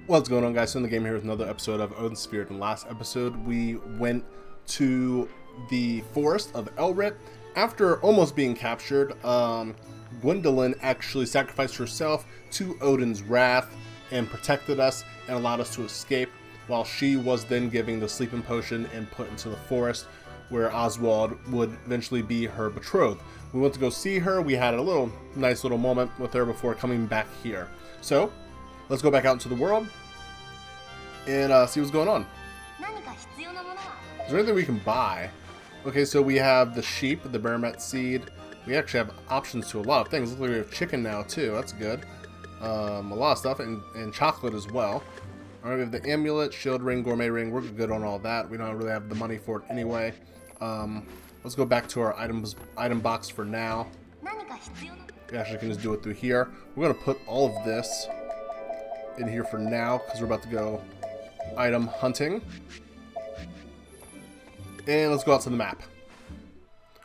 What's going on, guys? StoneTheGamer here with another episode of Odin Spirit. In the last episode, we went to the forest of Elrit. After almost being captured, Gwendolyn actually sacrificed herself to Odin's wrath and protected us and allowed us to escape, while she was then giving the sleeping potion and put into the forest where Oswald would eventually be her betrothed. We went to go see her. We had a nice little moment with her before coming back here. So let's go back out into the world and see what's going on. Is there anything we can buy? Okay, so we have the sheep, the Baramet seed. We actually have options to a lot of things. Looks like we have chicken now too. That's good. A lot of stuff, and chocolate as well. Alright, we have the amulet, shield ring, gourmet ring. We're good on all that. We don't really have the money for it anyway. Let's go back to our item box for now. We actually can just do it through here. We're going to put all of this in here for now because we're about to go item hunting. And let's go out to the map.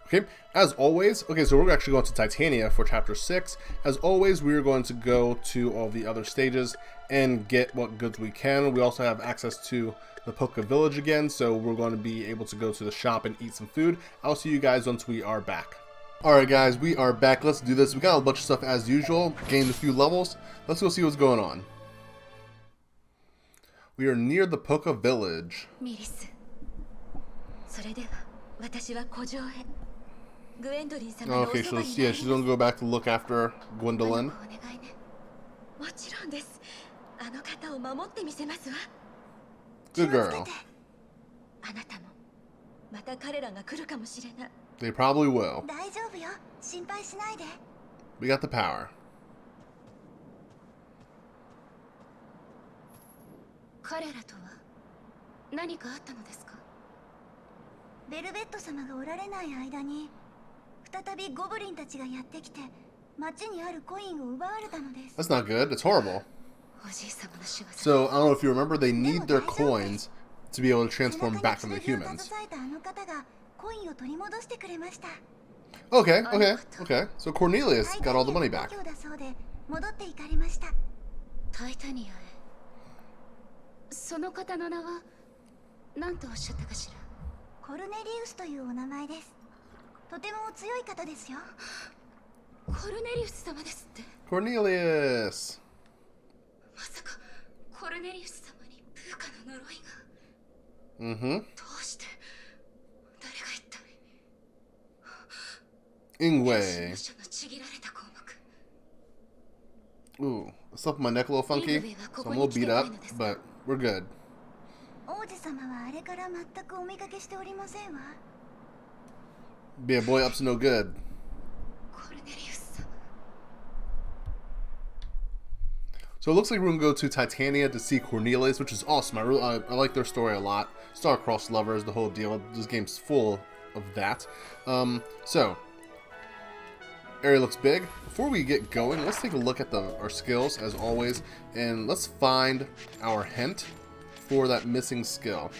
Okay, as always, okay, so we're actually going to Titania for chapter 6. As always, we're going to go to all the other stages and get what goods we can. We also have access to the Poka village again, so we're going to be able to go to the shop and eat some food. I'll see you guys once we are back. Alright guys, we are back. Let's do this. We got a bunch of stuff as usual. Gained a few levels. Let's go see what's going on. We are near the Poka village. Okay, so yeah, she's gonna go back to look after Gwendolyn. Good girl. They probably will. We got the power. That's not good. It's horrible. So, I don't know if you remember, they need their coins to be able to transform back into humans. Okay. So Cornelius got all the money back. Titania. その方の名は何とおっしゃったかしら。コルネリウスというお名前です。とても強い方ですよ。コルネリウス様ですって。Cornelius。まさかコルネリウス様にプーカの呪いが。どうして誰が一体。Ingwe. Ooh, stuff in my neck a little funky, so I'm a little beat up, but we're good. Be a boy up to no good. So it looks like we're gonna go to Titania to see Cornelius, which is awesome. I like their story a lot. Star-crossed lovers, the whole deal. This game's full of that. So area looks big. Before we get going, let's take a look at our skills as always, and let's find our hint for that missing skill.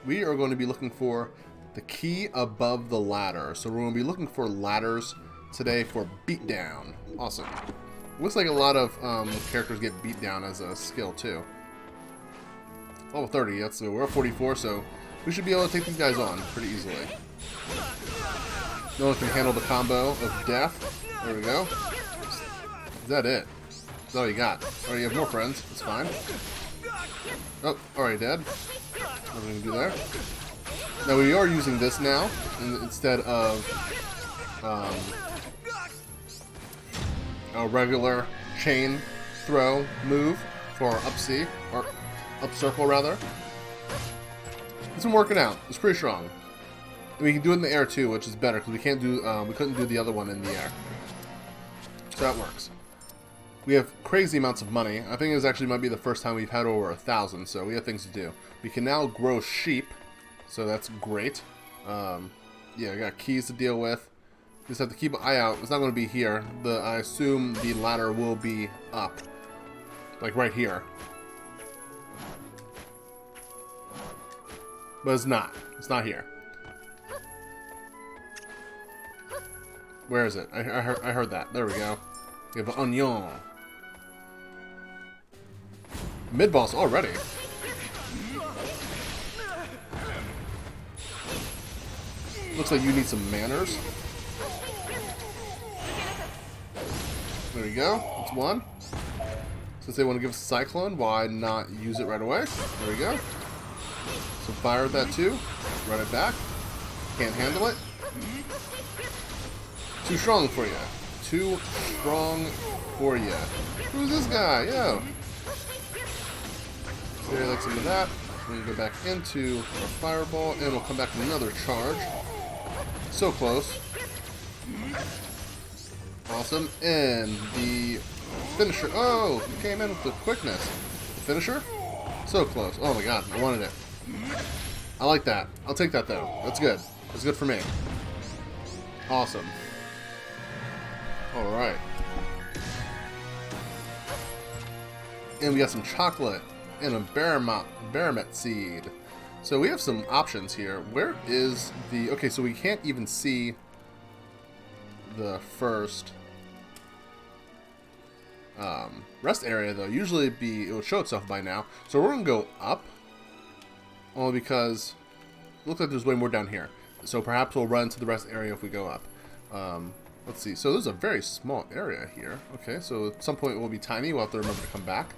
We are going to be looking for the key above the ladder. So we're going to be looking for ladders today for beatdown. Awesome. Looks like a lot of characters get beat down as a skill too. Level 30, we're at 44, so we should be able to take these guys on pretty easily. No one can handle the combo of death. There we go. Is that it? That's all you got. Oh, you have more friends. That's fine. Oh, already dead. Nothing we can do there. Now we are using this now instead of a regular chain throw move for our up C, or up circle rather. It's been working out. It's pretty strong. And we can do it in the air too, which is better because we couldn't do the other one in the air. So that works. We have crazy amounts of money. I think this actually might be the first time we've had over 1,000, so we have things to do. We can now grow sheep, so that's great. Yeah, I got keys to deal with. Just have to keep an eye out. It's not going to be here. I assume the ladder will be up, like right here. But it's not. It's not here. Where is it? I heard that. There we go. We have an onion. Mid-boss already. Looks like you need some manners. There we go. That's one. Since they want to give us a Cyclone, why not use it right away? There we go. So fire at that too. Run it back. Can't handle it. Too strong for you. Too strong for you. Who's this guy? Yo. So here, like some of that. We're going to go back into our fireball, and we'll come back with another charge. So close. Awesome. And the finisher. Oh, he came in with the quickness. The finisher? So close. Oh my god, I wanted it. I like that. I'll take that though. That's good. That's good for me. Awesome. Alright. And we got some chocolate and a Baramet seed. So we have some options here. Where is the... Okay, so we can't even see the first rest area, though. Usually it would show itself by now. So we're going to go up. Only because it looks like there's way more down here. So perhaps we'll run to the rest area if we go up. Let's see. So there's a very small area here. Okay, so at some point it will be tiny. We'll have to remember to come back.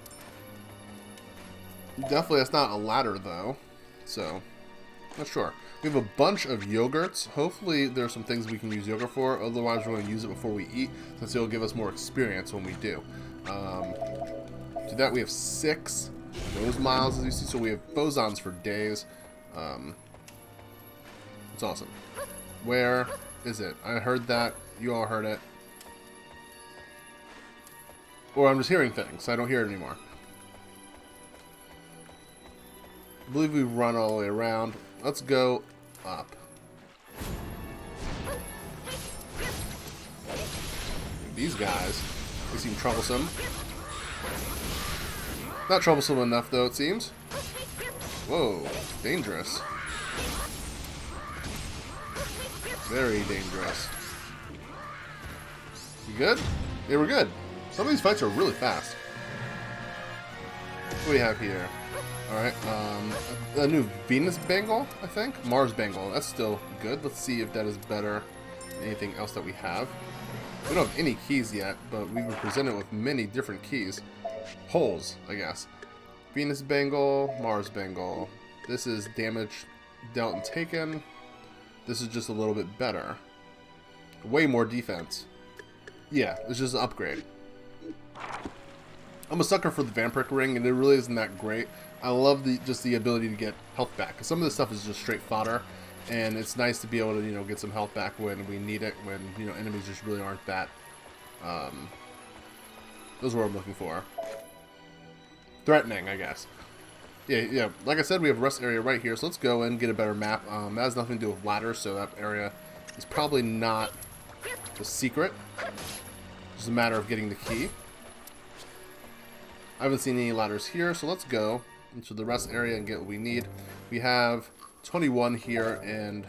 Definitely that's not a ladder, though. So, not sure. We have a bunch of yogurts. Hopefully there's some things we can use yogurt for. Otherwise we're going to use it before we eat, since it'll give us more experience when we do. To that we have 6 nose miles, as you see. So we have bosons for days. It's awesome. Where is it? I heard that. You all heard it. Or I'm just hearing things. I don't hear it anymore. I believe we run all the way around. Let's go up. These guys, they seem troublesome. Not troublesome enough, though, it seems. Whoa, dangerous. Very dangerous. You good? Yeah, we're good. Some of these fights are really fast. What do we have here? Alright, a new Venus Bangle, I think? Mars Bangle, that's still good. Let's see if that is better than anything else that we have. We don't have any keys yet, but we've been presented with many different keys. Holes, I guess. Venus Bangle, Mars Bangle. This is damage dealt and taken. This is just a little bit better. Way more defense. Yeah, it's just an upgrade. I'm a sucker for the Vampiric Ring, and it really isn't that great. I love just the ability to get health back, because some of this stuff is just straight fodder, and it's nice to be able to, get some health back when we need it, when, enemies just really aren't that, those are what I'm looking for. Threatening, I guess. Yeah, like I said, we have a rest area right here, so let's go and get a better map. That has nothing to do with ladders, so that area is probably not the secret. It's just a matter of getting the key. I haven't seen any ladders here, so let's go into the rest area and get what we need. We have 21 here, and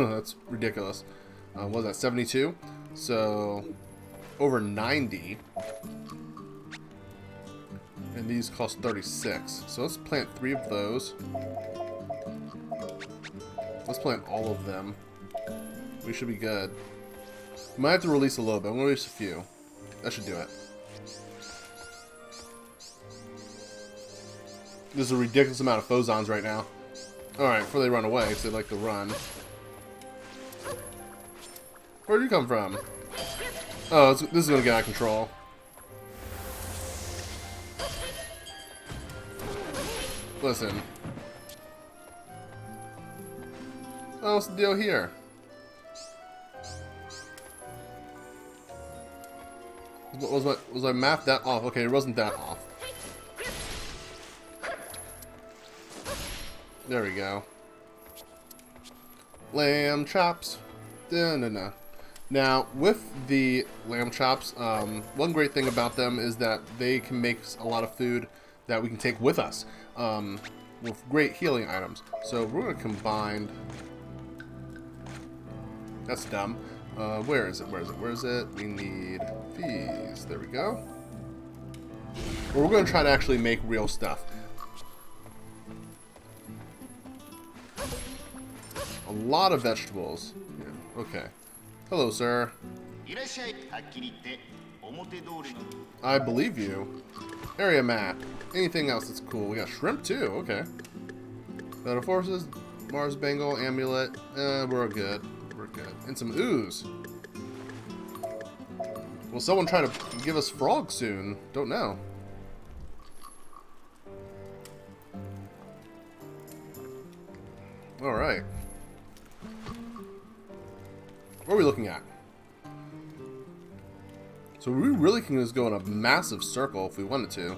that's ridiculous. What was that, 72? So over 90, and these cost 36. So let's plant 3 of those. Let's plant all of them. We should be good. We might have to release a little bit. I'm going to release a few. That should do it. There's a ridiculous amount of phosons right now. Alright, before they run away, because they like to run. Where'd you come from? Oh, this is going to get out of control. Listen. Oh, what's the deal here? Was my math that off? Okay, it wasn't that off. There we go. Lamb chops. Da-na-na. Now, with the lamb chops, one great thing about them is that they can make a lot of food that we can take with us, with great healing items. So we're going to combine... That's dumb. Where is it? Where is it? Where is it? We need these. There we go. Well, we're going to try to actually make real stuff. A lot of vegetables. Yeah, okay. Hello, sir. I believe you. Area map. Anything else that's cool? We got shrimp too. Okay. Battle forces, Mars Bengal, amulet. We're good. We're good. And some ooze. Will someone try to give us frogs soon? Don't know. All right. What are we looking at? So we really can just go in a massive circle if we wanted to.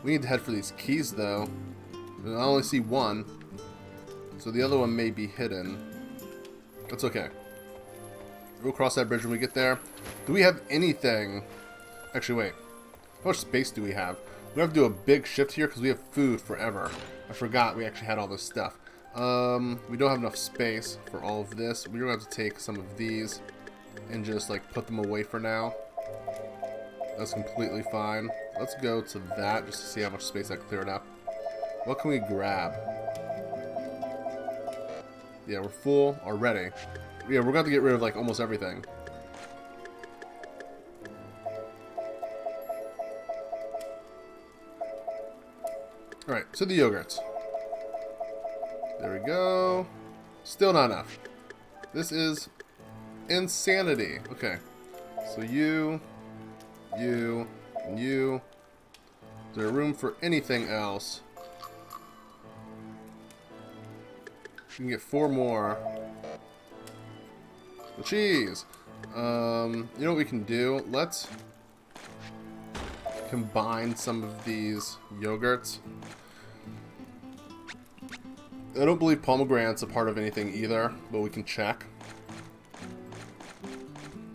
We need to head for these keys, though. I only see one, so the other one may be hidden. That's okay. We'll cross that bridge when we get there. Do we have anything? Actually, wait. How much space do we have? We have to do a big shift here because we have food forever. I forgot we actually had all this stuff. We don't have enough space for all of this. We're going to have to take some of these and just like put them away for now. That's completely fine. Let's go to that just to see how much space I cleared up. What can we grab? Yeah, we're full already. Yeah, we're going to get rid of like almost everything. Alright, so the yogurts. There we go. Still not enough. This is insanity. Okay. So you, and you. Is there room for anything else? We can get 4 more. The cheese. You know what we can do? Let's combine some of these yogurts. I don't believe pomegranate's a part of anything either, but we can check.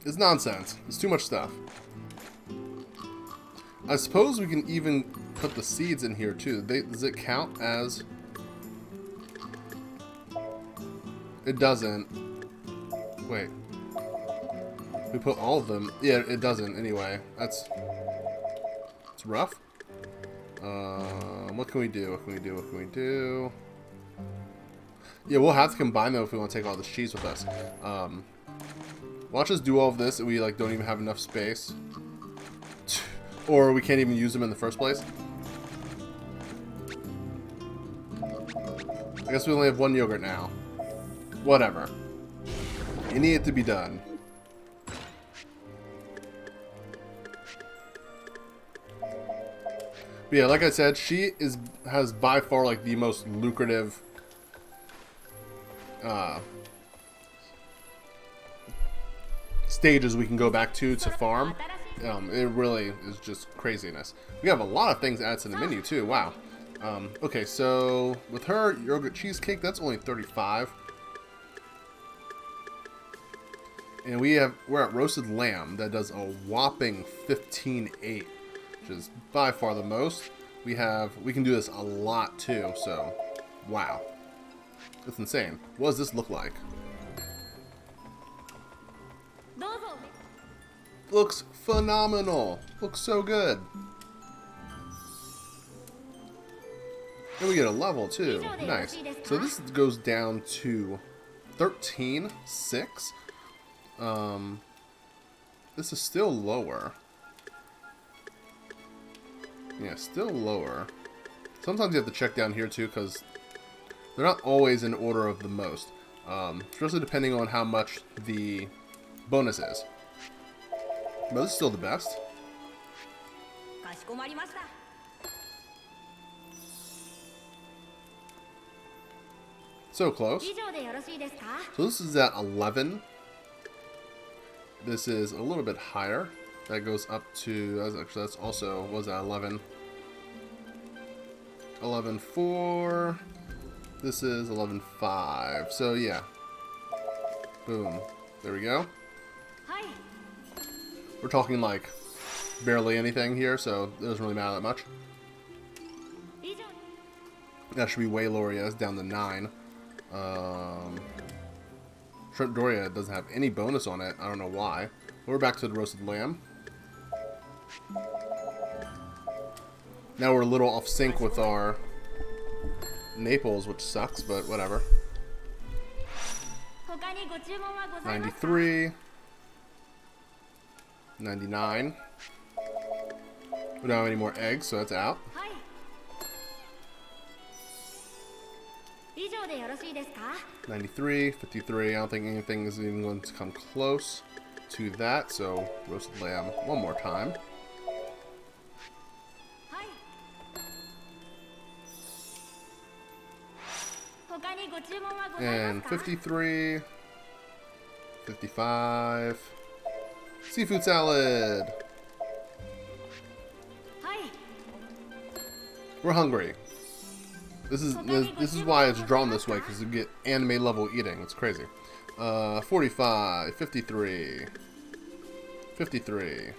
It's nonsense. It's too much stuff. I suppose we can even put the seeds in here too. Does it count as... It doesn't. Wait. We put all of them. Yeah, it doesn't anyway. It's rough. What can we do? What can we do? What can we do? Yeah, we'll have to combine them if we want to take all this cheese with us. Watch us do all of this and we like don't even have enough space. Or we can't even use them in the first place. I guess we only have 1 yogurt now. Whatever. You need it to be done. But yeah, like I said, she has by far like the most lucrative stages we can go back to farm. It really is just craziness. We have a lot of things added to the menu too. Wow. Okay, so with her yogurt cheesecake, that's only 35. And we're at roasted lamb that does a whopping 15.8, which is by far the most. We can do this a lot too, so wow. That's insane. What does this look like? Looks phenomenal. Looks so good. And we get a level too. Nice. So this goes down to 13.6. This is still lower. Yeah, still lower. Sometimes you have to check down here too, because they're not always in order of the most. Especially depending on how much the bonus is. But this is still the best. So close. So this is at 11. This is a little bit higher. That goes up to, that's also, was at 11. 11.4. This is 11.5. So yeah. Boom. There we go. We're talking like barely anything here, so it doesn't really matter that much. That should be way lower. Yeah, it's down to 9. Shrimp Doria doesn't have any bonus on it. I don't know why. We're back to the roasted lamb. Now we're a little off sync with our Naples, which sucks, but whatever. 93. 99. We don't have any more eggs, so that's out. 93, 53. I don't think anything is even going to come close to that, so roasted lamb one more time. And 53, 55. Seafood salad. We're hungry. This is why it's drawn this way, because you get anime level eating. It's crazy. 45, 53, 53.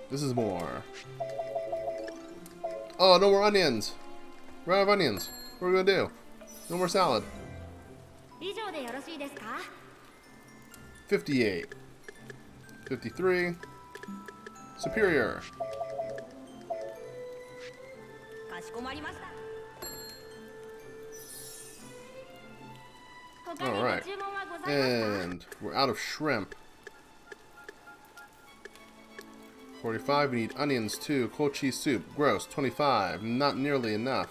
This is more. Oh, no more onions. We're out of onions. What are we gonna do? No more salad. 58, 53. Superior. Alright. And we're out of shrimp. 45, we need onions too. Cold cheese soup. Gross. 25. Not nearly enough.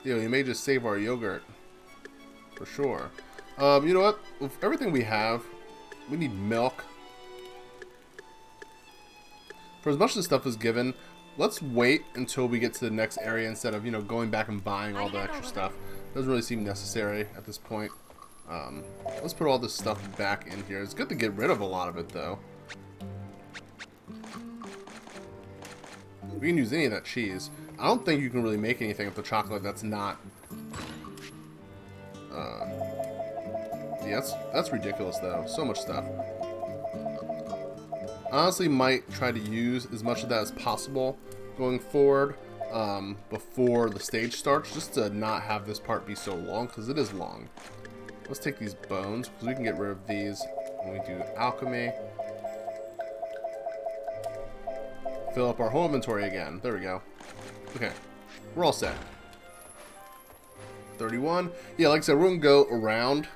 Yo, you may just save our yogurt. For sure. You know what? With everything we have, we need milk. For as much as this stuff is given, let's wait until we get to the next area instead of, you know, going back and buying all the extra stuff. Doesn't really seem necessary at this point. Let's put all this stuff back in here. It's good to get rid of a lot of it, though. We can use any of that cheese. I don't think you can really make anything with the chocolate that's not... yeah, that's ridiculous, though. So much stuff. Honestly, might try to use as much of that as possible going forward before the stage starts, just to not have this part be so long, because it is long. Let's take these bones, because we can get rid of these when we do alchemy. Fill up our whole inventory again. There we go. Okay, we're all set. 31. Yeah, like I said, we're going to go around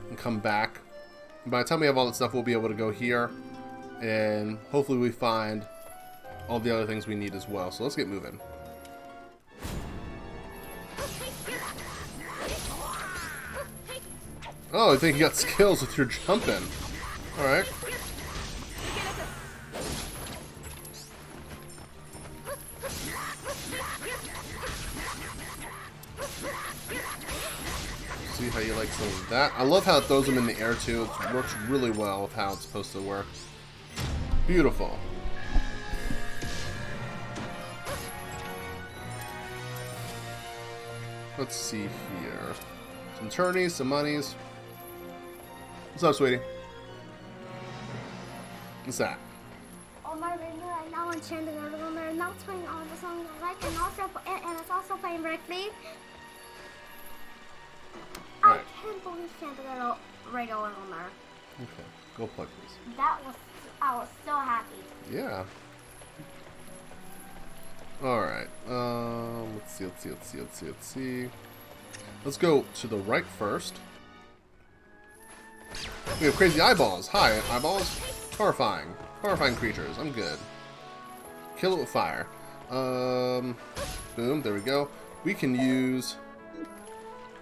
and come back. And by the time we have all that stuff, we'll be able to go here, and hopefully we find all the other things we need as well. So let's get moving. Oh, I think you got skills with your jumping. Alright. See how you like some of that. I love how it throws them in the air too. It works really well with how it's supposed to work. Beautiful. Let's see here. Some turnies, some monies. What's up, sweetie? What's that? On my radio right now on StoneTheGamer, they're now playing all the songs I like, and it's also playing Berkeley. I can't believe StoneTheGamer radio is on there. Okay, go plug this. I was so happy. Yeah. Alright, let's see. Let's go to the right first. We have crazy eyeballs. Hi, eyeballs. Horrifying. Horrifying creatures. I'm good. Kill it with fire. Boom, there we go. We can use...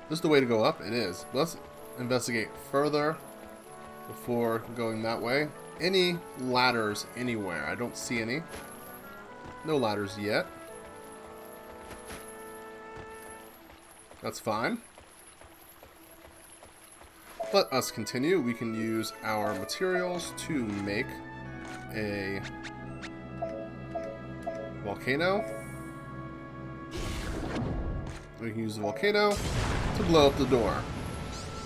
This is the way to go up? It is. Let's investigate further before going that way. Any ladders anywhere? I don't see any. No ladders yet. That's fine. Let us continue. We can use our materials to make a volcano. We can use the volcano to blow up the door.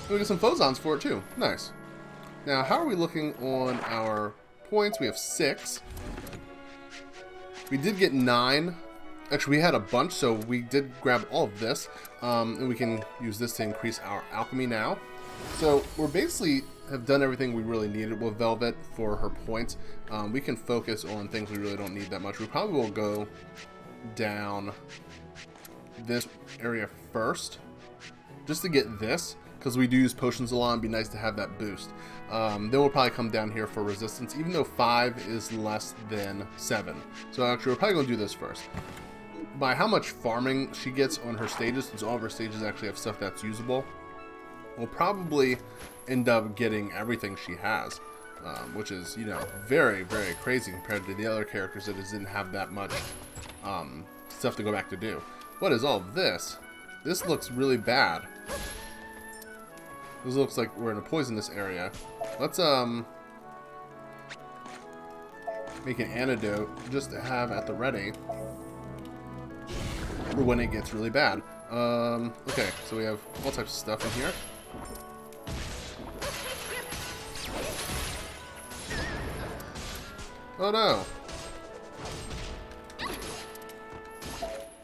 And we get some phosons for it too. Nice. Now, how are we looking on our points? We have 6. We did get 9 Actually, we had a bunch, so we did grab all of this. And we can use this to increase our alchemy now. So we're basically have done everything we really needed with Velvet for her points. We can focus on things we really don't need that much. We probably will go down this area first, just to get this, because we do use potions a lot and it'd be nice to have that boost. Then we'll probably come down here for resistance, even though 5 is less than 7. So actually, we're probably going to do this first. By how much farming she gets on her stages, since all of her stages actually have stuff that's usable, we'll probably end up getting everything she has, which is, you know, very, very crazy compared to the other characters that didn't have that much stuff to go back to do. What is all of this? This looks really bad. This looks like we're in a poisonous area. Let's make an antidote just to have at the ready for when it gets really bad. Okay, so we have all types of stuff in here. Oh no!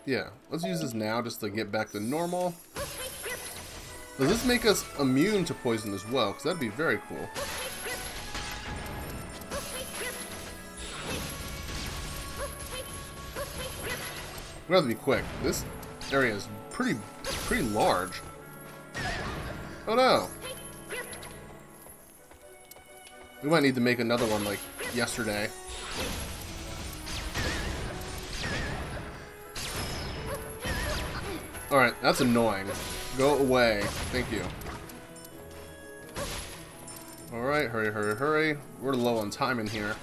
Yeah, let's use this now just to get back to normal. Does this make us immune to poison as well? Because that'd be very cool. We're gonna have to be quick. This area is pretty large. Oh no! We might need to make another one like yesterday. Alright, that's annoying. Go away. Thank you. Alright, hurry, hurry, hurry. We're low on time in here.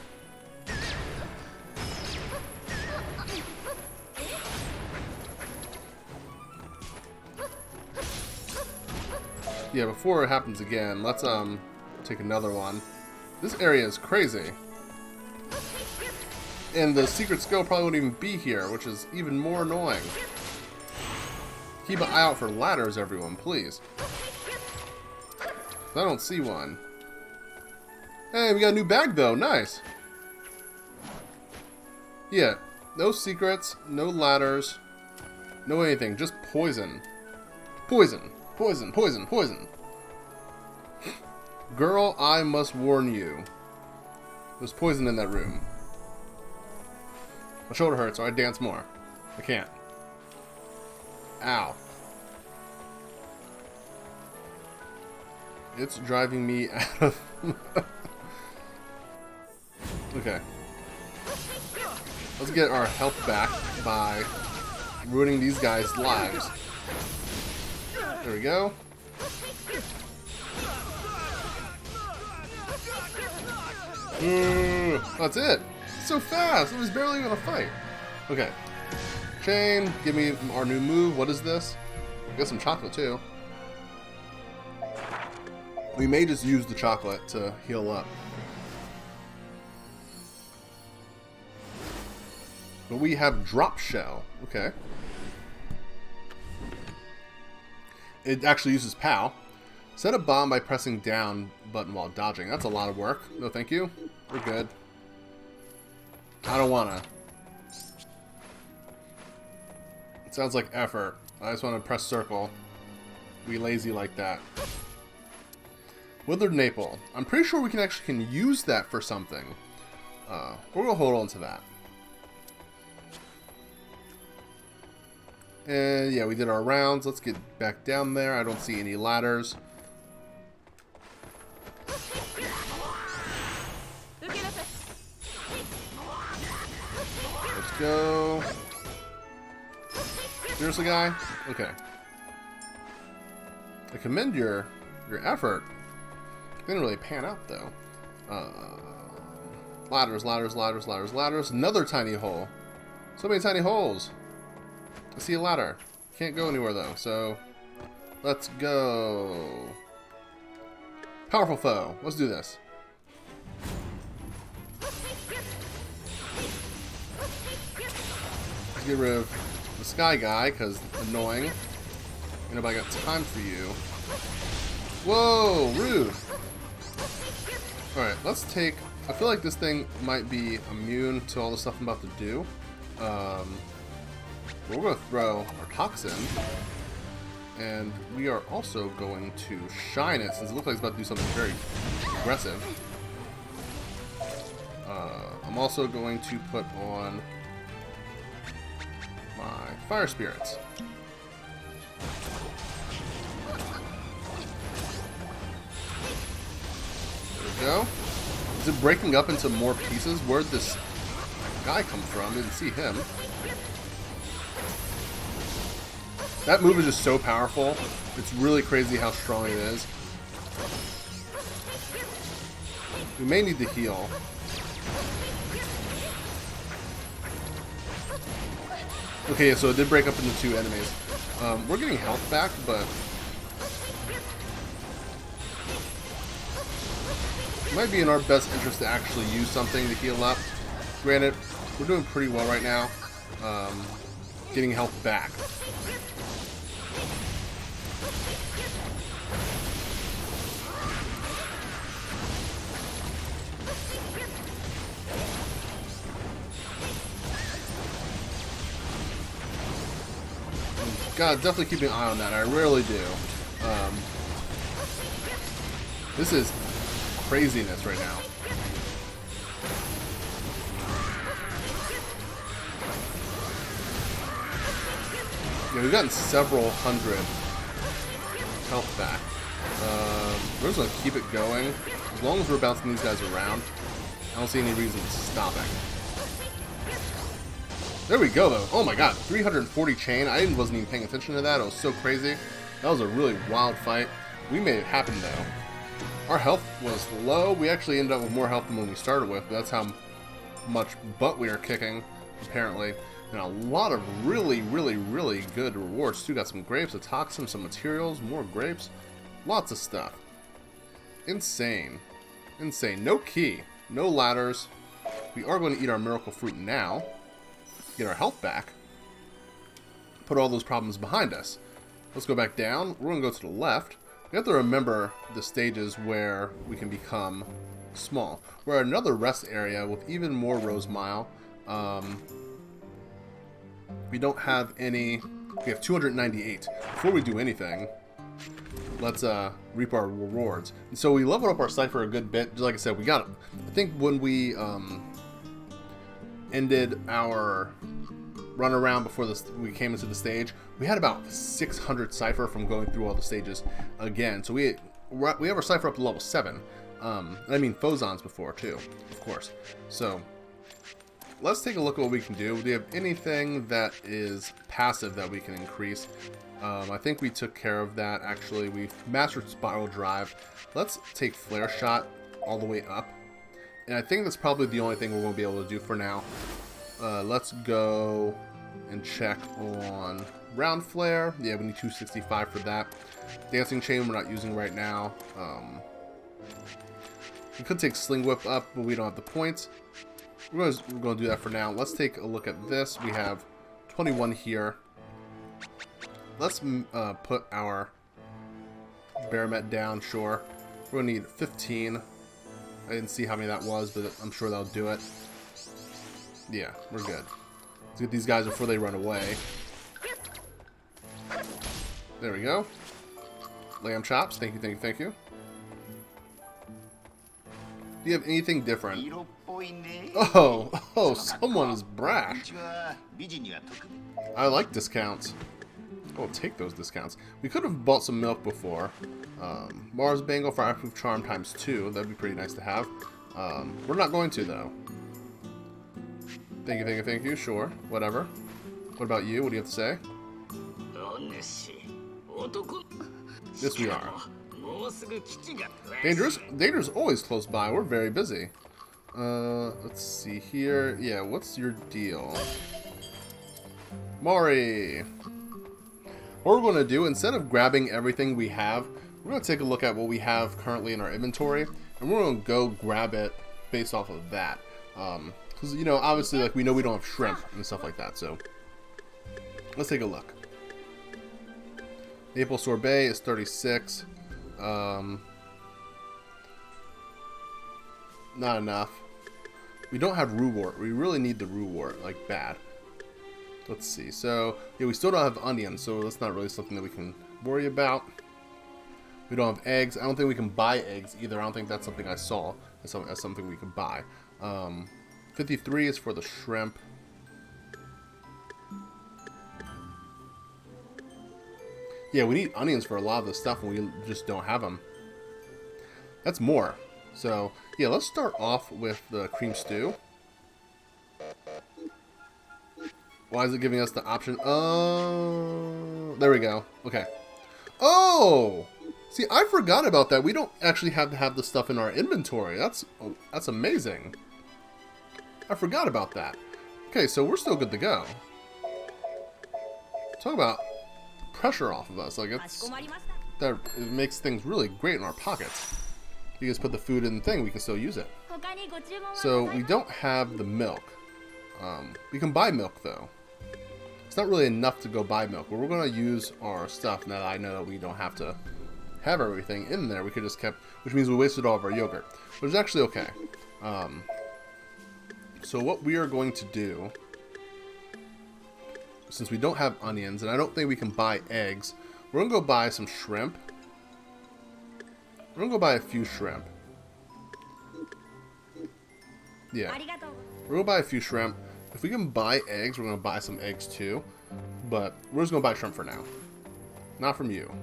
Yeah, before it happens again, let's take another one. This area is crazy. And the secret skill probably wouldn't even be here, which is even more annoying. Keep an eye out for ladders, everyone, please. I don't see one. Hey, we got a new bag, though. Nice. Yeah, no secrets, no ladders, no anything. Just poison. Poison. Poison, poison, poison. Girl, I must warn you. There's poison in that room. My shoulder hurts, so I dance more. I can't. Ow. It's driving me out of... Okay. Let's get our health back by ruining these guys' lives. There we go. That's it. So fast. It was barely even a fight. Okay. Chain, give me our new move. What is this? Got some chocolate too. We may just use the chocolate to heal up. But we have drop shell. Okay. It actually uses POW. Set a bomb by pressing down button while dodging. That's a lot of work. No thank you. We're good. I don't wanna. It sounds like effort. I just want to press circle. We lazy like that. Withered Maple. I'm pretty sure we can use that for something. We're gonna hold on to that. And yeah, we did our rounds. Let's get back down there. I don't see any ladders. Let's go. Seriously, guy? Okay. I commend your effort. Didn't really pan out though. Ladders, ladders, ladders, ladders, ladders. Another tiny hole. So many tiny holes. I see a ladder. Can't go anywhere though, so let's go. Powerful foe. Let's do this. Let's get rid of the sky guy, because annoying. Ain't nobody got time for you. Whoa, rude. Alright, let's take... I feel like this thing might be immune to all the stuff I'm about to do. We're going to throw our toxin. And we are also going to shine it, since it looks like it's about to do something very aggressive. I'm also going to put on my fire spirits. There we go. Is it breaking up into more pieces? Where'd this guy come from? Didn't see him. That move is just so powerful. It's really crazy how strong it is. We may need to heal. Okay, so it did break up into 2 enemies. We're getting health back, but it might be in our best interest to actually use something to heal up. Granted, we're doing pretty well right now, getting health back. God, definitely keep an eye on that. I rarely do. This is craziness right now. Yeah, we've gotten several hundred health back. We're just going to keep it going. As long as we're bouncing these guys around, I don't see any reason to stop it. There we go, though. Oh my god, 340 chain. I wasn't even paying attention to that. It was so crazy. That was a really wild fight. We made it happen, though. Our health was low. We actually ended up with more health than when we started with. That's how much butt we are kicking, apparently. And a lot of really, really, really good rewards, too. Got some grapes, a toxin, some materials, more grapes. Lots of stuff. Insane. Insane. No key. No ladders. We are going to eat our miracle fruit now. Get our health back. Put all those problems behind us. Let's go back down. We're going to go to the left. We have to remember the stages where we can become small. We're at another rest area with even more Rose Mile. We don't have any... We have 298. Before we do anything, let's reap our rewards. And so we leveled up our Cypher a good bit. Just like I said, we got it. I think when we ended our run around before we came into the stage, we had about 600 Cypher from going through all the stages again. So we have our Cypher up to level 7. I mean Phozons before too, of course. So let's take a look at what we can do. Do we have anything that is passive that we can increase? I think we took care of that actually. We've mastered Spiral Drive. Let's take Flare Shot all the way up. And I think that's probably the only thing we're going to be able to do for now. Let's go and check on Round Flare. Yeah, we need 265 for that. Dancing Chain we're not using right now. We could take Sling Whip up, but we don't have the points. We're going to do that for now. Let's take a look at this. We have 21 here. Let's put our Baromet down, sure. We're going to need 15. I didn't see how many that was, but I'm sure that'll do it. Yeah, we're good. Let's get these guys before they run away. There we go. Lamb chops. Thank you, thank you, thank you. Do you have anything different? Oh, someone is brash. I like discounts. I'll take those discounts. We could have bought some milk before. Mars Bangle for Fireproof Charm ×2. That'd be pretty nice to have. We're not going to, though. Thank you, thank you, thank you. Sure, whatever. What about you? What do you have to say? Yes, we are. Danger's always close by. We're very busy. Let's see here. Yeah, what's your deal? Mari! What we're going to do, instead of grabbing everything we have, we're going to take a look at what we have currently in our inventory, and we're going to go grab it based off of that. Because, you know, obviously, like, we know we don't have shrimp and stuff like that, so let's take a look. Maple Sorbet is 36. Not enough. We don't have Rewart. We really need the Rewart, like, bad. Let's see. So, yeah, we still don't have onions, so that's not really something that we can worry about. We don't have eggs. I don't think we can buy eggs either. I don't think that's something I saw as something we can buy. 53 is for the shrimp. Yeah, we need onions for a lot of this stuff, and we just don't have them. That's more. So, yeah, let's start off with the cream stew. Why is it giving us the option? Oh, there we go. Okay. Oh! See, I forgot about that. We don't actually have to have the stuff in our inventory. That's amazing. I forgot about that. Okay, so we're still good to go. Talk about pressure off of us. Like, it makes things really great in our pockets. You just put the food in the thing, we can still use it. So we don't have the milk. We can buy milk though. It's not really enough to go buy milk, but we're going to use our stuff now that I know that we don't have to have everything in there. We could just kept, which means we wasted all of our yogurt, which is actually okay. So what we are going to do, since we don't have onions, and I don't think we can buy eggs, we're going to go buy some shrimp. We're going to go buy a few shrimp. Yeah. We're going to buy a few shrimp. If we can buy eggs, we're going to buy some eggs too. But we're just going to buy shrimp for now. Not from you.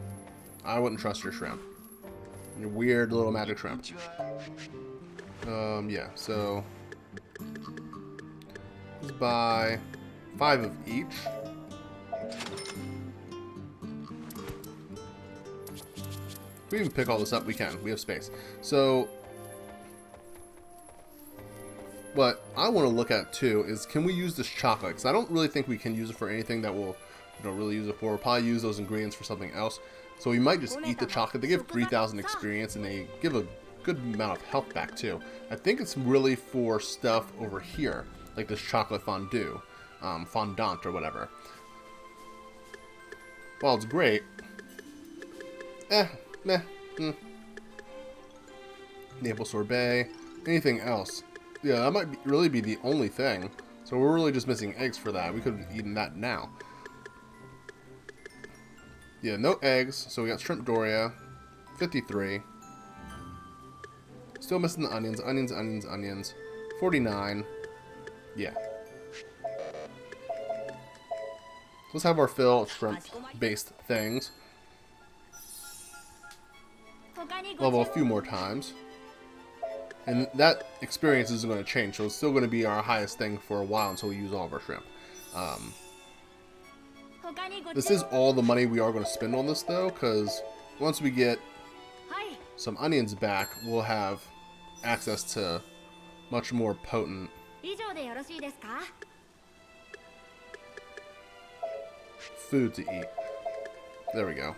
I wouldn't trust your shrimp. Your weird little magic shrimp. Yeah, so let's buy 5 of each. If we even pick all this up, we can. We have space. So what I want to look at too is, can we use this chocolate? Because I don't really think we can use it for anything that we'll really use it for. We'll probably use those ingredients for something else. So we might just eat the chocolate. They give 3,000 experience and they give a good amount of health back too. I think it's really for stuff over here, like this chocolate fondue, fondant or whatever. Well, it's great. Maple sorbet, anything else. Yeah, that might really be the only thing. So we're really just missing eggs for that. We could have eaten that now. Yeah, no eggs. So we got shrimp Doria, 53. Still missing the onions. Onions. 49. Yeah. Let's have our fill of shrimp-based things. Level a few more times. And that experience isn't going to change, so it's still going to be our highest thing for a while until we use all of our shrimp. This is all the money we are going to spend on this, though, because once we get some onions back, we'll have access to much more potent food to eat. There we go.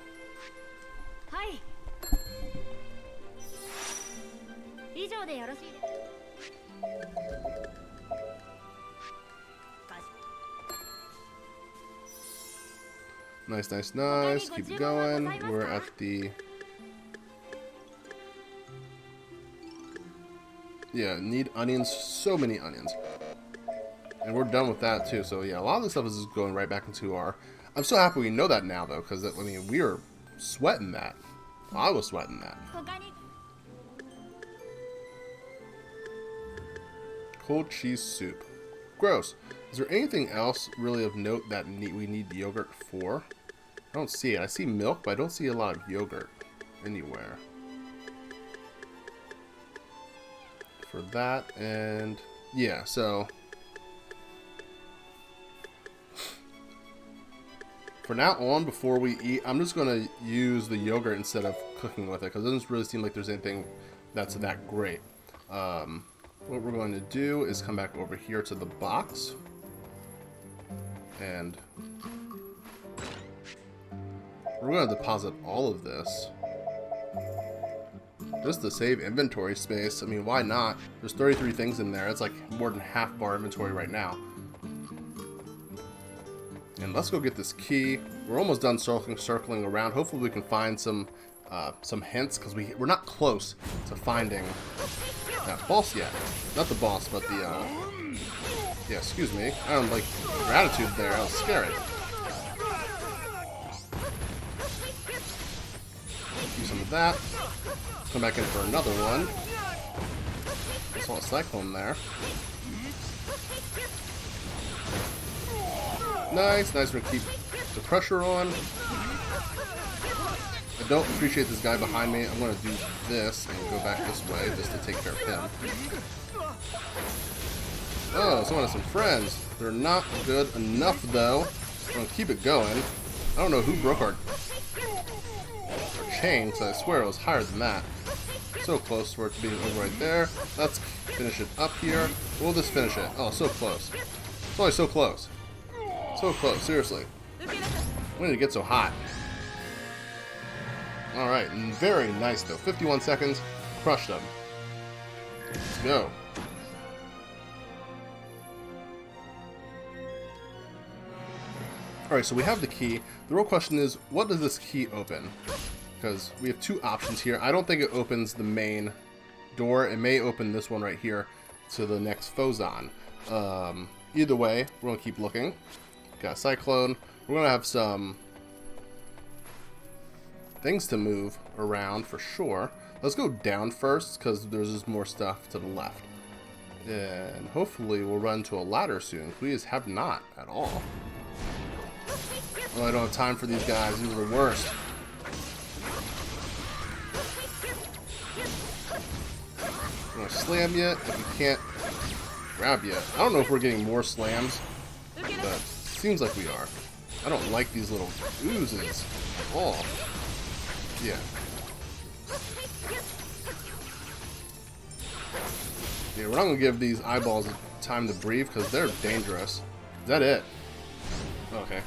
Nice. Keep going. We're at the... Yeah, need onions. So many onions. And we're done with that too. So yeah, a lot of this stuff is just going right back into our... I'm so happy we know that now though, because I mean, we were sweating that. I was sweating that. Cold cheese soup. Gross. Is there anything else really of note that we need yogurt for? I don't see it. I see milk, but I don't see a lot of yogurt anywhere. For that, and yeah, so for now on, before we eat, I'm just going to use the yogurt instead of cooking with it, because it doesn't really seem like there's anything that's that great. What we're going to do is come back over here to the box, and we're going to deposit all of this just to save inventory space. I mean, why not? There's 33 things in there. It's like more than half of our inventory right now. And let's go get this key. We're almost done circling around. Hopefully we can find some hints, because we're not close to finding that boss yet. Not the boss, but the Yeah, excuse me. I don't like your attitude there. That was scary. Do some of that. Come back in for another one. I saw a cyclone there. Nice, nice. We're gonna keep the pressure on. I don't appreciate this guy behind me. I'm gonna do this and go back this way just to take care of him. Oh, someone has some friends. They're not good enough though. I'm gonna keep it going. I don't know who broke our chain, because I swear it was higher than that. So close for it to being over right there. Let's finish it up here. We'll just finish it. Oh, so close. It's only so close. So close, seriously. When did it get so hot? Alright, very nice though. 51 seconds. Crushed them. Let's go. Alright, so we have the key. The real question is, what does this key open? Because we have two options here. I don't think it opens the main door. It may open this one right here to the next Phozon. Either way, we're going to keep looking. Got a cyclone. We're going to have some things to move around for sure. Let's go down first because there's just more stuff to the left. And hopefully we'll run to a ladder soon. We just have not at all. Oh, I don't have time for these guys. These are the worst. I'm gonna slam you if we can't grab you. I don't know if we're getting more slams, but seems like we are. I don't like these little oozes at all. Yeah. Yeah, we're not gonna give these eyeballs time to breathe because they're dangerous. Is that it? Okay.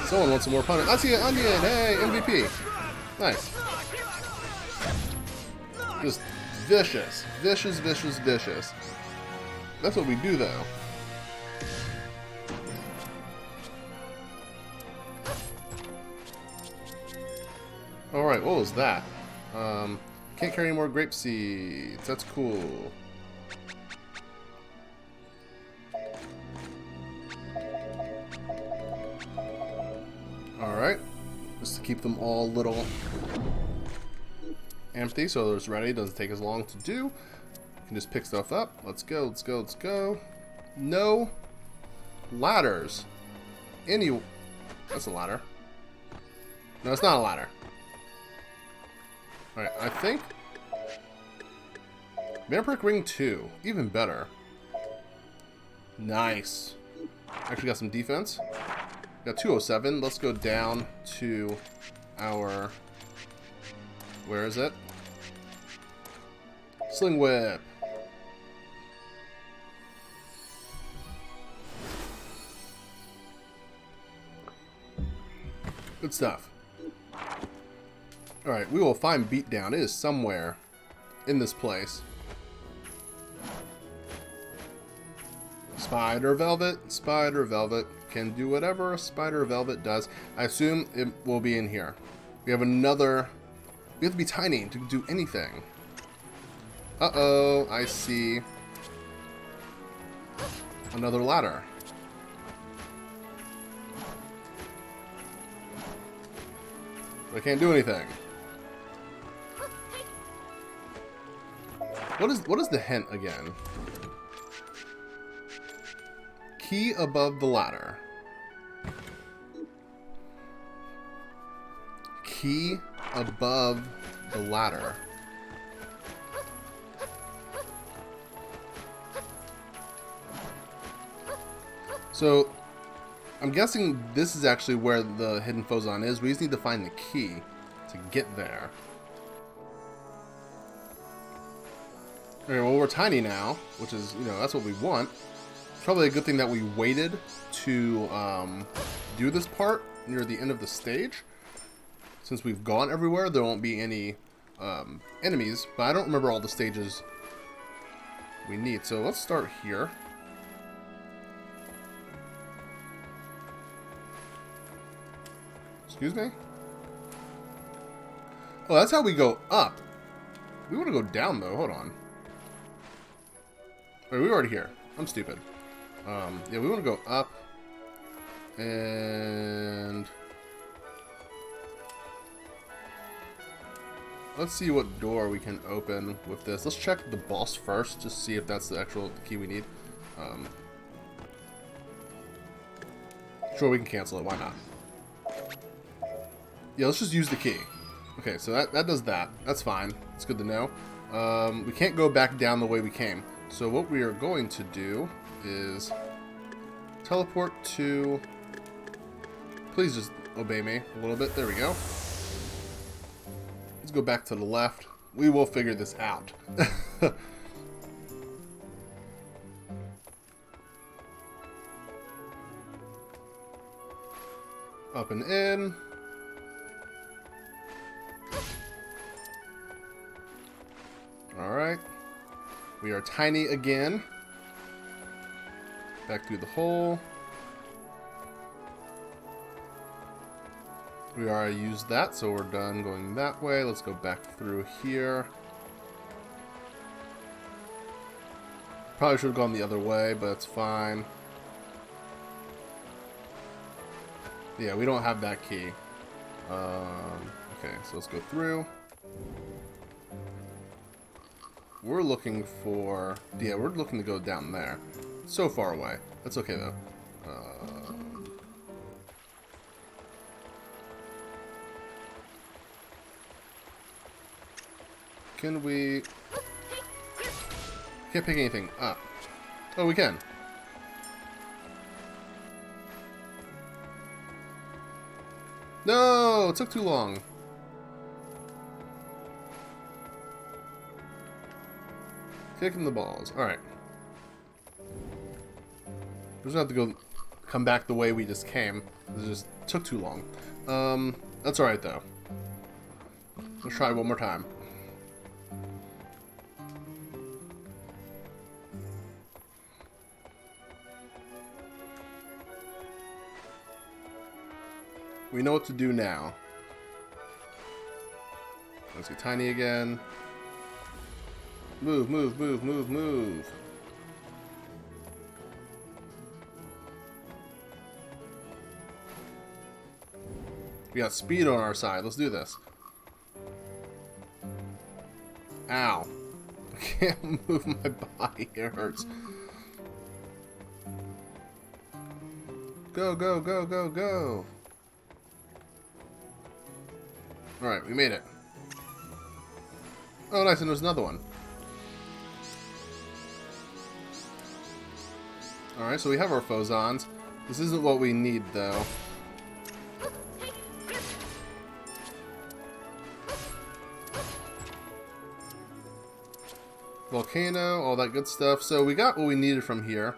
Someone wants some more punishment. I see an onion! Hey, MVP! Nice. Just vicious. Vicious, vicious, vicious. That's what we do, though. Alright, what was that? Can't carry any more grape seeds. That's cool. Alright. Just to keep them all a little empty so it's ready. Doesn't take as long to do. You can just pick stuff up. Let's go, let's go, let's go. No ladders. That's a ladder. No, it's not a ladder. Alright, I think Vampiric Ring 2. Even better. Nice. Actually got some defense. Got 207. Let's go down to our... Where is it? Sling Whip. Good stuff. Alright, we will find Beatdown. It is somewhere in this place. Spider Velvet. Spider Velvet can do whatever a Spider Velvet does. I assume it will be in here. We have another... We have to be tiny to do anything. Uh-oh, I see another ladder. But I can't do anything. What is the hint again? Key above the ladder. Key above the ladder. So, I'm guessing this is actually where the hidden Phozon is. We just need to find the key to get there. Okay, well, we're tiny now, which is, you know, that's what we want. It's probably a good thing that we waited to do this part near the end of the stage. Since we've gone everywhere, there won't be any enemies, but I don't remember all the stages we need. So let's start here. Excuse me? Oh, that's how we go up. We want to go down, though. Hold on. Wait, we were already here. I'm stupid. Yeah, we want to go up. And... let's see what door we can open with this. Let's check the boss first, just see if that's the actual key we need. Sure, we can cancel it. Why not? Yeah, let's just use the key. Okay, so that does that. That's fine. It's good to know. We can't go back down the way we came. So what we are going to do is teleport to... please just obey me a little bit. There we go. Let's go back to the left. We will figure this out. Up and in. Alright. We are tiny again. Back through the hole. We already used that, so we're done going that way. Let's go back through here. Probably should have gone the other way, but it's fine. Yeah, we don't have that key. Okay, so let's go through. We're looking for... yeah, we're looking to go down there. It's so far away. That's okay, though. Can we... can't pick anything up. Oh, we can. No! It took too long. Kicking the balls. Alright. We're just gonna have to go... come back the way we just came. It just took too long. That's alright, though. Let's try one more time. We know what to do now. Let's get tiny again. Move, move, move, move, move. We got speed on our side. Let's do this. Ow. I can't move my body. It hurts. Go, go, go, go, go. Alright, we made it. Oh, nice, and there's another one. Alright, so we have our phosons. This isn't what we need, though. Volcano, all that good stuff. So we got what we needed from here.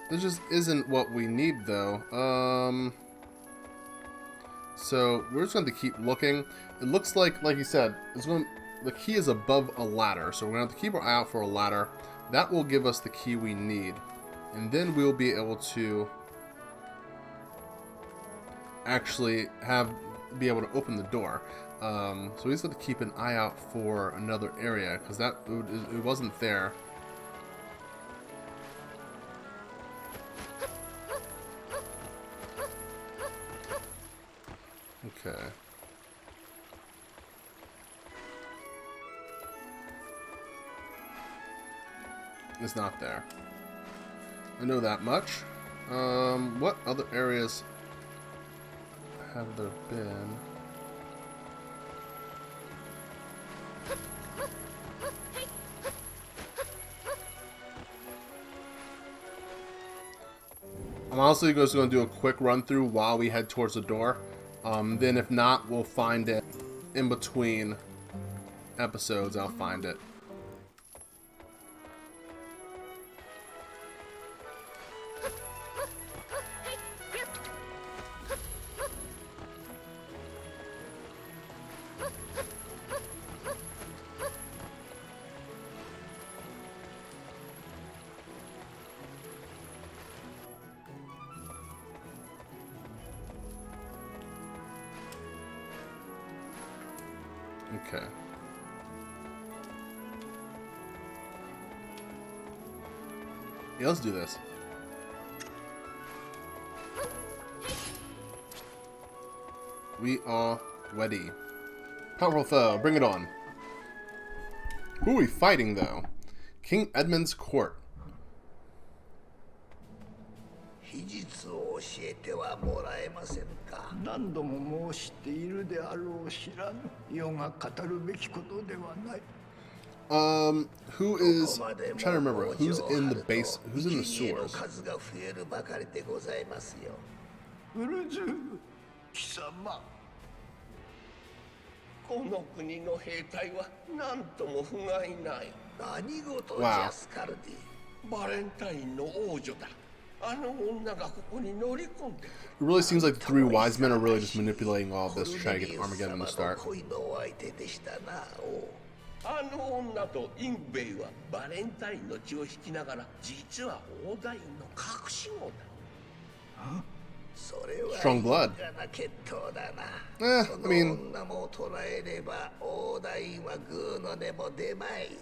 This just isn't what we need, though. So we're just going to keep looking. It looks like you said, the key is above a ladder. So we're going to have to keep our eye out for a ladder. That will give us the key we need. And then we'll be able to actually be able to open the door. So we just have to keep an eye out for another area, because it wasn't there. Okay. It's not there. I know that much. What other areas have there been? I'm honestly just going to do a quick run through while we head towards the door. Then if not, we'll find it in between episodes. I'll find it. Okay. Yeah, let's do this. We are ready. Powerful foe, bring it on. Who are we fighting, though? King Edmund's court. 秘術を教えてはもらえませんか。何度も申しているであろう知らぬ。世が語るべきことではない。Who is? I'm trying to remember who's in the base. Who's in the sewers? 数が増えるばかりでございますよ。ウルズ貴様。この国の兵隊は何とも不甲斐ない。何事じゃスカルディ。バレンタインの王女だ。It really seems like the three wise men are really just manipulating all of this to try to get Armageddon to start. あの女とインベイはバレンタインの血を引きながら実はオーダインの隠し子だ。それは Strong blood. I mean, 女も捕らえればオーダインはグーの根も出まい。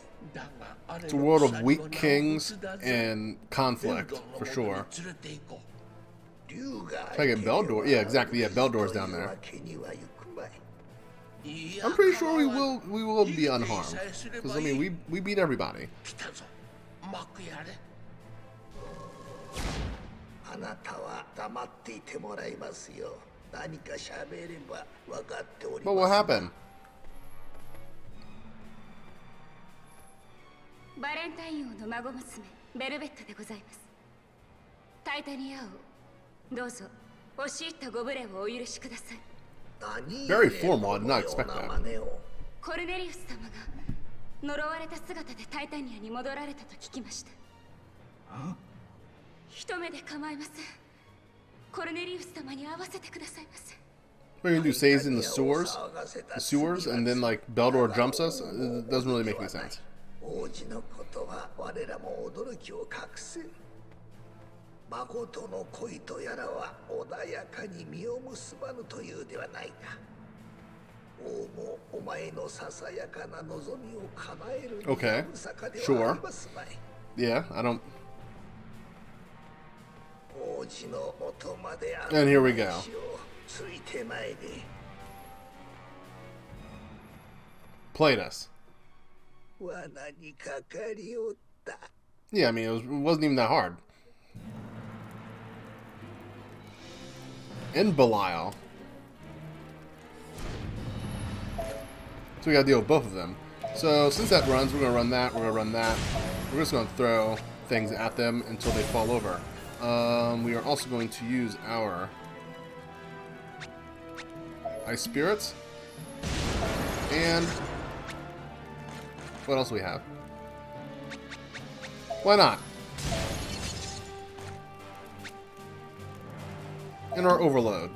it's a world of weak kings and conflict, for sure. Try to get Beldor. Yeah, exactly. Yeah, Beldor's down there. I'm pretty sure we will be unharmed. Because, I mean, we beat everybody. But what happened? バレンタイン王の孫娘ベルベットでございます。タイタニア王、どうぞ押し入ったご無礼をお許しください。 Very formal. I did not expect that. コルネリウス様が呪われた姿でタイタニアに戻られたと聞きました。一目で構いません。コルネリウス様に会わせてくださいませ。 We're gonna do stays in the sewers, and then like Beldor jumps us. It doesn't really make any sense. 王子のことは我らも驚きを隠せん。誠の恋とやらは穏やかに実を結ばぬというではないか。王もお前のささやかな望みを叶えるには坂ではありますまい。Yeah, I don't. 王子の音まで And here we go. ついてまいで。Played us. 罠にかかりおった。 Yeah, I mean, it wasn't even that hard. And Belial. So we gotta deal with both of them. So since that runs, we're gonna run that, we're gonna run that. We're just gonna throw things at them until they fall over. We are also going to use our Ice Spirits. And what else do we have? Why not? And our Overload.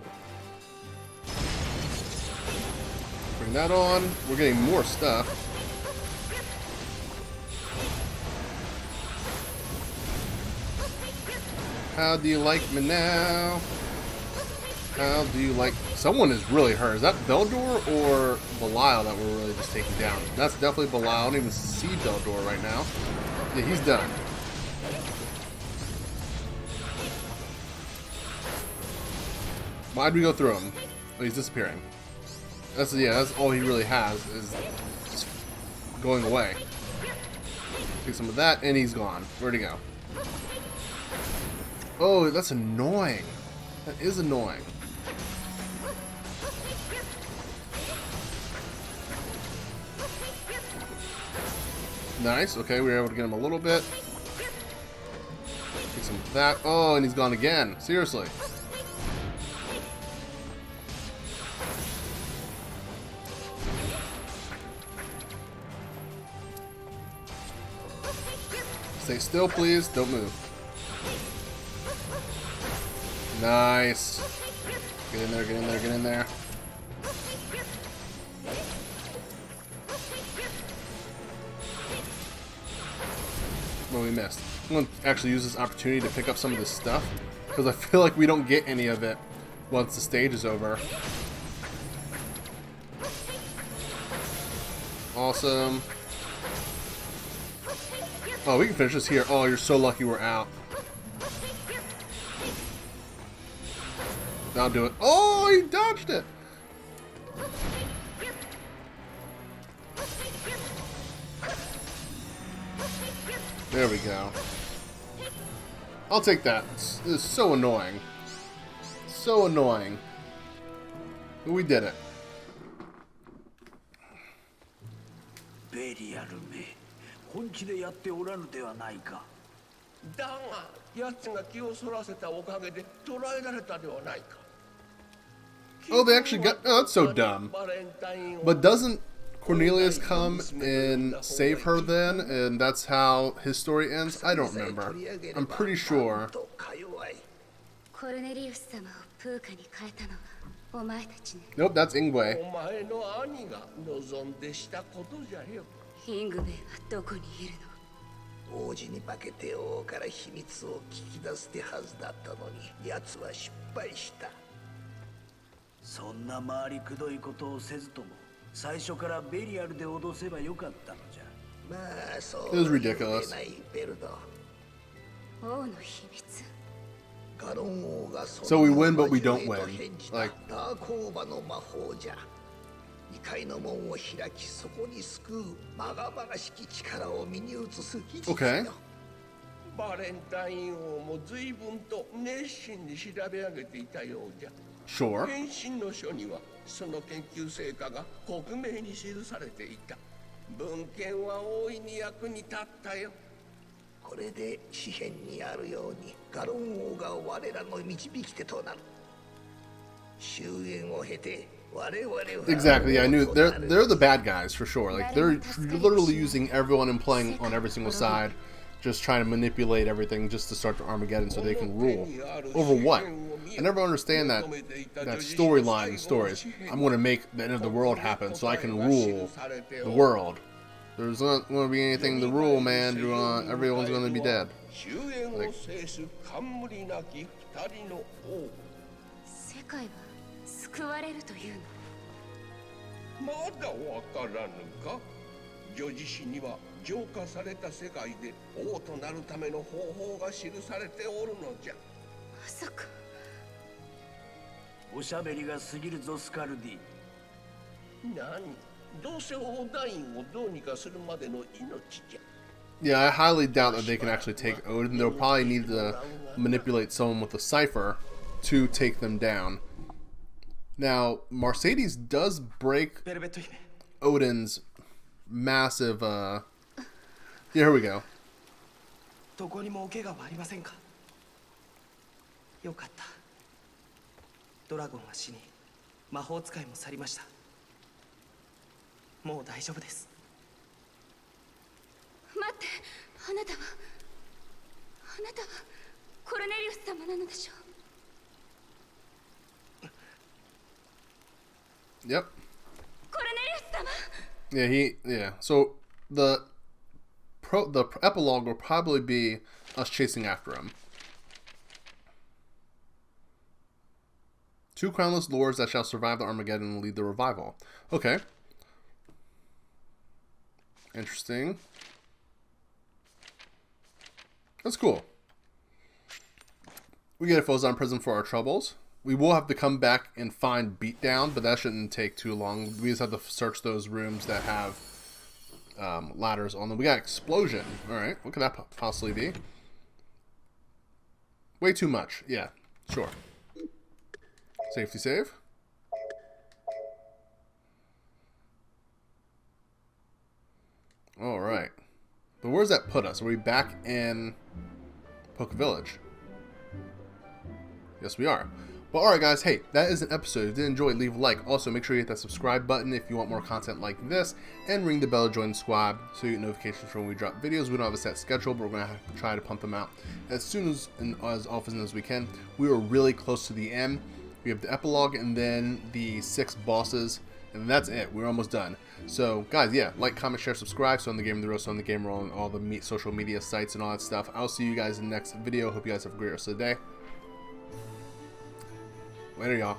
Bring that on. We're getting more stuff. How do you like me now? How do you like... Someone is really hurt. Is that Beldor or Belial that we're really just taking down? That's definitely Belial. I don't even see Beldor right now. Yeah, he's done. Why'd we go through him? Oh, he's disappearing. That's all he really has is just going away. Take some of that, and he's gone. Where'd he go? Oh, that's annoying. That is annoying. Nice. Okay, we were able to get him a little bit. Take some of that. Oh, and he's gone again. Seriously. Stay still, please. Don't move. Nice. Get in there, get in there, get in there. Well, we missed. I'm going to actually use this opportunity to pick up some of this stuff, because I feel like we don't get any of it once the stage is over. Oh, we can finish this here. Oh, you're so lucky we're out. I'll do it. Oh, he dodged it. There we go. I'll take that. This is so annoying. So annoying. But we did it. ベリアルめ、本気でやっておらぬではないか。だが、奴が気をそらせたおかげで捕らえられたではないか。Oh, they actually got... Oh, that's so dumb. But doesn't Cornelius come and save her then? And that's how his story ends? I don't remember. I'm pretty sure. コルネリウス様をプーカに変えたのはお前たちね。 Nope, that's Ingwe. お前の兄が望んでしたことじゃよ。ヒングベイはどこにいるの？王子に化けて王から秘密を聞き出すてはずだったのに、奴は失敗した。そんな回りくどいことをせずとも、最初からベリアルで脅せばよかったのじゃ。まあ、そ It was う ridiculous. ないベルド。王の秘密。 So we win, but we don't win. Like, ダーコーバの魔法じゃ。異界の門を開き、そこに救うまがまがしき力を身に移す技術よ。Okay. バレンタイン王も随分と熱心に調べ上げていたようじゃ。 sure. 変身の書にはその研究成果が克明に記されていた。文献は大いに役に立ったよ。これで紙幣にあるようにガロン王が我らの導き手となる。終焉を経て我々は Exactly, yeah, I knew. They're the bad guys for sure. Like, they're literally using everyone and playing on every single side. Just trying to manipulate everything just to start the Armageddon so they can rule. Over what? I never understand that storyline in stories. I'm going to make the end of the world happen so I can rule the world. There's not going to be anything to rule, man. Everyone's going to be dead. Like, 世界は救われるというの？まだわからぬか。女子誌には浄化された世界で王となるための方法が記されておるのじゃ。まさか。おしゃべりが過ぎるぞ、スカルディ。何？どうせオダインをどうにかするまでの命じゃ。 yeah, I highly doubt that they can actually take Odin. They'll probably need to manipulate someone with a cipher to take them down. Now, Mercedes does break Odin's massive, yeah, here we go. どこにもお怪我はありませんか。よかった。ドラゴンは死に、魔法使いも去りました。もう大丈夫です。待って、あなたはコルネリウス様なのでしょう。 Yep. コルネリウス様。 Yeah, so the epilogue will probably be us chasing after him. 2 crownless lords that shall survive the Armageddon and lead the revival. Okay. Interesting. That's cool. We get a Fozon prison for our troubles. We will have to come back and find Beatdown, but that shouldn't take too long. We just have to search those rooms that have ladders on them. We got Explosion. Alright, what could that possibly be? Way too much. Yeah, sure. Safety save. Alright. But where does that put us? Are we back in Poke Village? Yes, we are. Well, alright guys, hey, that is an episode. If you did enjoy, leave a like. Also, make sure you hit that subscribe button if you want more content like this, and ring the bell to join the squad so you get notifications for when we drop videos. We don't have a set schedule, but we're going to try to pump them out as soon as and as often as we can. We are really close to the end. We have the epilogue and then the 6 bosses, and that's it. We're almost done. So, guys, yeah, like, comment, share, subscribe. StoneTheGamer, the real StoneTheGamer on all the social media sites and all that stuff. I'll see you guys in the next video. Hope you guys have a great rest of the day. Later, y'all.